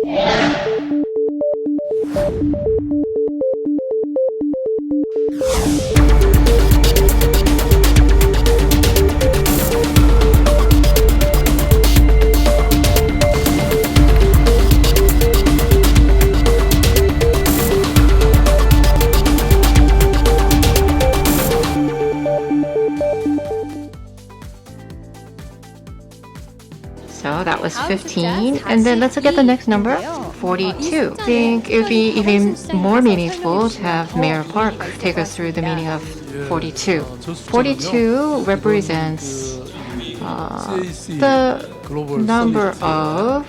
So that was 15. And then let's look at the next number, 42. I think it would be even more meaningful to have Mayor Park take us through the meaning of 42. 42 represents the number of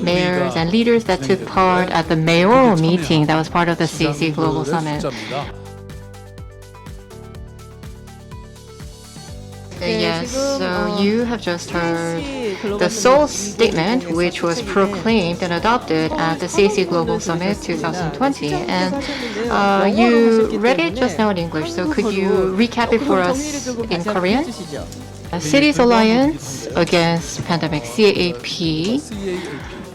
mayors and leaders that took part at the mayoral meeting that was part of the CAC Global Summit. Yes, so you have just heard the Seoul statement, which was proclaimed and adopted at the CAC Global Summit 2020. And you read it just now in English, so could you recap it for us in Korean? Cities Alliance Against Pandemic, CAP,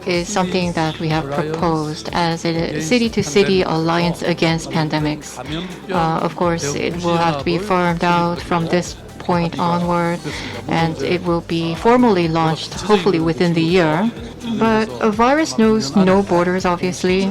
is something that we have proposed as a city-to-city alliance against pandemics. Of course, it will have to be farmed out from this point onward, and it will be formally launched hopefully within the year. But a virus knows no borders, obviously.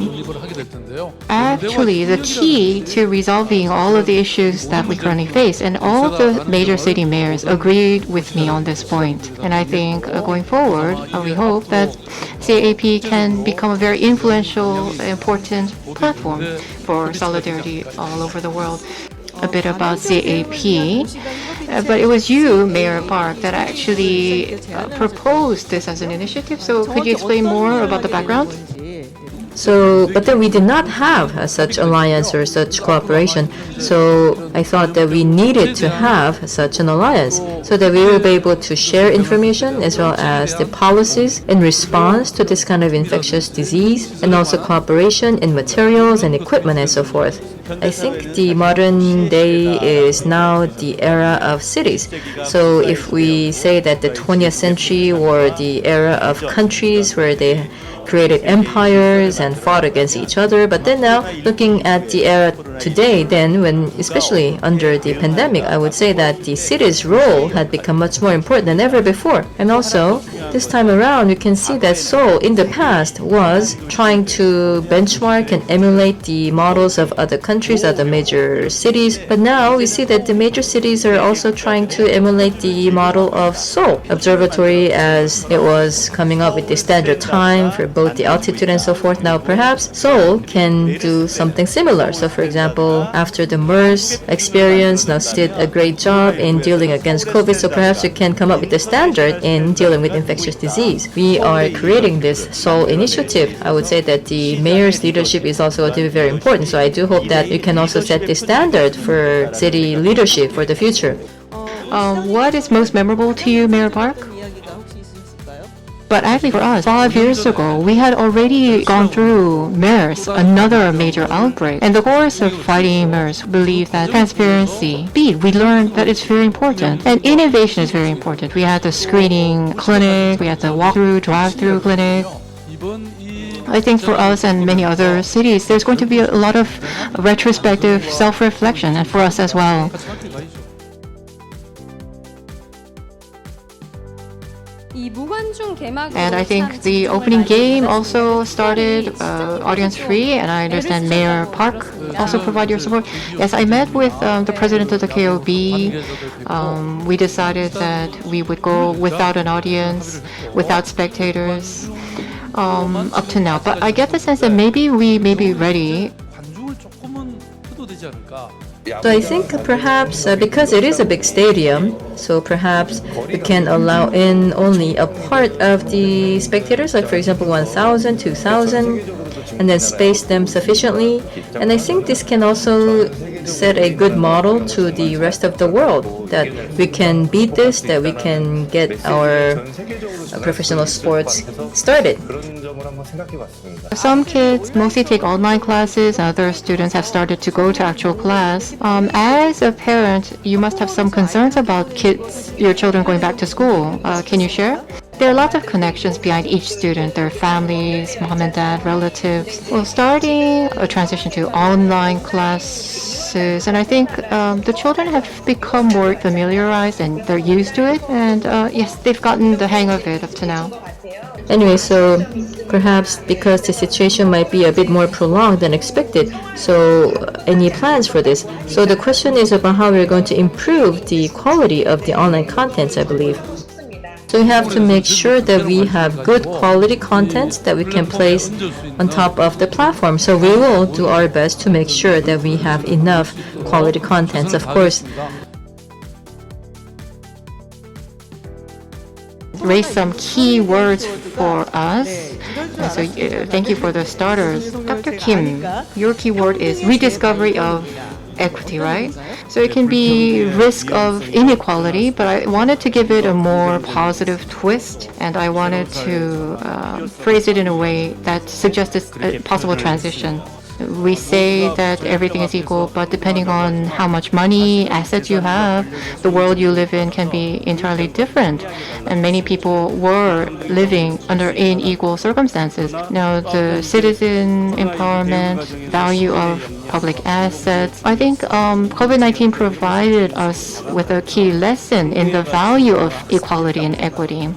Actually, the key to resolving all of the issues that we currently face, and all the major city mayors agreed with me on this point. And I think going forward, we hope that CAP can become a very influential, important platform for solidarity all over the world. A bit about CAP, but it was you, Mayor Park, that actually proposed this as an initiative. So could you explain more about the background? But then we did not have such alliance or such cooperation. So I thought that we needed to have such an alliance so that we will be able to share information as well as the policies in response to this kind of infectious disease, and also cooperation in materials and equipment and so forth. I think the modern day is now the era of cities. So if we say that the 20th century or the era of countries where they created empires and fought against each other, but then now looking at the era today, then when especially under the pandemic, I would say that the city's role had become much more important than ever before. And also this time around, we can see that Seoul in the past was trying to benchmark and emulate the models of other countries, other major cities, but now we see that the major cities are also trying to emulate the model of Seoul Observatory, as it was coming up with the standard time for both the altitude and so forth. Now perhaps Seoul can do something similar. So for example, after the MERS experience, now did a great job in dealing against COVID, so perhaps we can come up with a standard in dealing with infectious disease. We are creating this Seoul initiative. I would say that the mayor's leadership is also going to be very important. So I do hope that we can also set the standard for city leadership for the future. What is most memorable to you, Mayor Park? But actually for us, 5 years ago, we had already gone through MERS, another major outbreak. And the course of fighting MERS believed that transparency, speed, we learned that it's very important. And innovation is very important. We had the screening clinic, we had the walk-through, drive-through clinic. I think for us and many other cities, there's going to be a lot of retrospective self-reflection, and for us as well. And I think the opening game also started audience free, and I understand Mayor Park also provide your support. Yes, I met with the president of the KOB. We decided that we would go without an audience, without spectators, up to now. But I get the sense that maybe we may be ready. So I think perhaps because it is a big stadium, so perhaps we can allow in only a part of the spectators, like for example 1,000, 2,000, and then space them sufficiently. And I think this can also set a good model to the rest of the world, that we can beat this, that we can get our professional sports started. Some kids mostly take online classes, other students have started to go to actual class. As a parent, you must have some concerns about your children going back to school. Can you share? There are lots of connections behind each student, their families, mom and dad, relatives. Well, starting a transition to online classes, and I think the children have become more familiarized and they're used to it. And yes, they've gotten the hang of it up to now. Anyway, so perhaps because the situation might be a bit more prolonged than expected, so any plans for this? So the question is about how we're going to improve the quality of the online contents, I believe. So we have to make sure that we have good quality contents that we can place on top of the platform. So we will do our best to make sure that we have enough quality contents. Of course, raise some key words for us. So thank you for the starters. Dr. Kim, your keyword is rediscovery of equity, right? So it can be risk of inequality, but I wanted to give it a more positive twist, and I wanted to phrase it in a way that suggests a possible transition. We say that everything is equal, but depending on how much money, assets you have, the world you live in can be entirely different. And many people were living under unequal circumstances. Now, the citizen empowerment, value of public assets, I think COVID-19 provided us with a key lesson in the value of equality and equity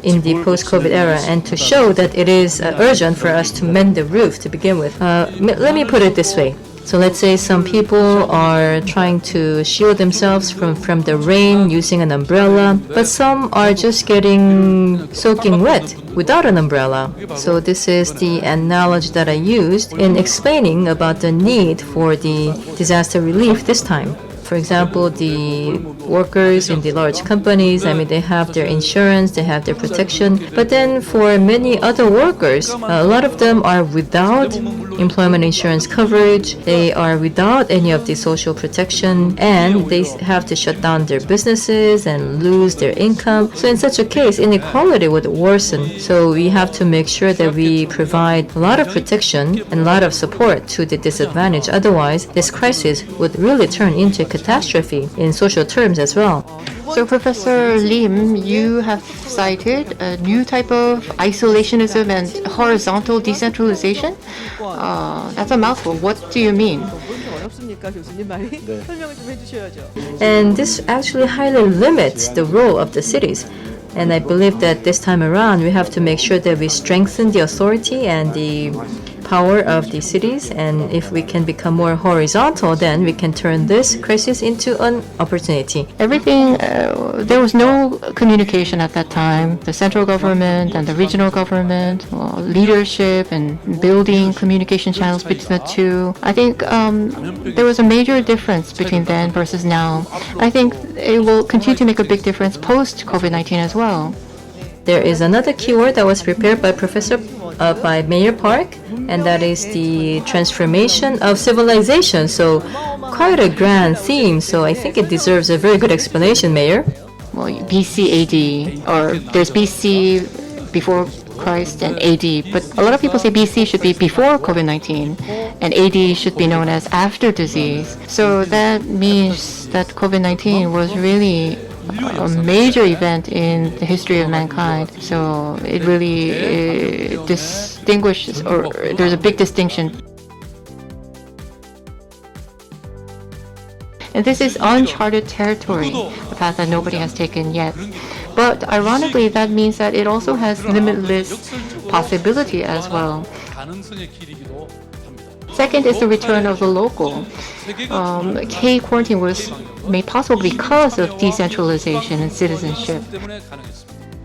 in the post-COVID era, and to show that it is urgent for us to mend the roof to begin with. Let me put it this way. So let's say some people are trying to shield themselves from the rain using an umbrella, but some are just getting soaking wet without an umbrella. So this is the analogy that I used in explaining about the need for the disaster relief this time. For example, the workers in the large companies, they have their insurance, they have their protection. But then for many other workers, a lot of them are without employment insurance coverage, they are without any of the social protection, and they have to shut down their businesses and lose their income. So in such a case, inequality would worsen. So we have to make sure that we provide a lot of protection and a lot of support to the disadvantaged. Otherwise, this crisis would really turn into a catastrophe in social terms as well. So Professor Lim, you have cited a new type of isolationism and horizontal decentralization. That's a mouthful. What do you mean? And this actually highly limits the role of the cities. And I believe that this time around, we have to make sure that we strengthen the authority and the power of the cities, and if we can become more horizontal, then we can turn this crisis into an opportunity. Everything, there was no communication at that time. The central government and the regional government, leadership and building communication channels between the two. I think there was a major difference between then versus now. I think it will continue to make a big difference post-COVID-19 as well. There is another keyword that was prepared by Mayor Park, and that is the transformation of civilization. So quite a grand theme, so I think it deserves a very good explanation, Mayor. Well, BC AD, or there's BC before Christ and AD, but a lot of people say BC should be before COVID-19 and AD should be known as after disease. So that means that COVID-19 was really a major event in the history of mankind. So it really distinguishes, or there's a big distinction. And this is uncharted territory, the path that nobody has taken yet. But ironically, that means that it also has limitless possibility as well. Second is the return of the local. CAC quarantine was made possible because of decentralization and citizenship.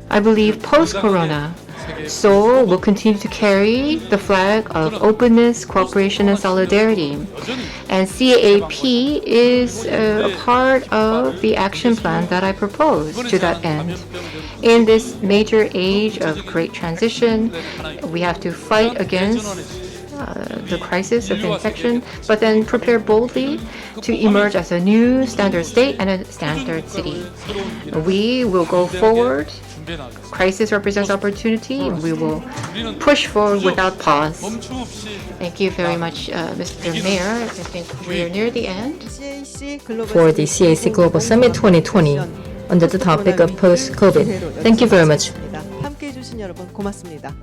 I believe post-corona, Seoul will continue to carry the flag of openness, cooperation, and solidarity. And CAP is a part of the action plan that I proposed to that end. In this major age of great transition, we have to fight against the crisis of infection, but then prepare boldly to emerge as a new standard state and a standard city. We will go forward. Crisis represents opportunity. We will push forward without pause. Thank you very much, Mr. Mayor. I think we are near the end. For the CAC Global Summit 2020 under the topic of post-COVID. Thank you very much. 시청해주신 여러분 고맙습니다.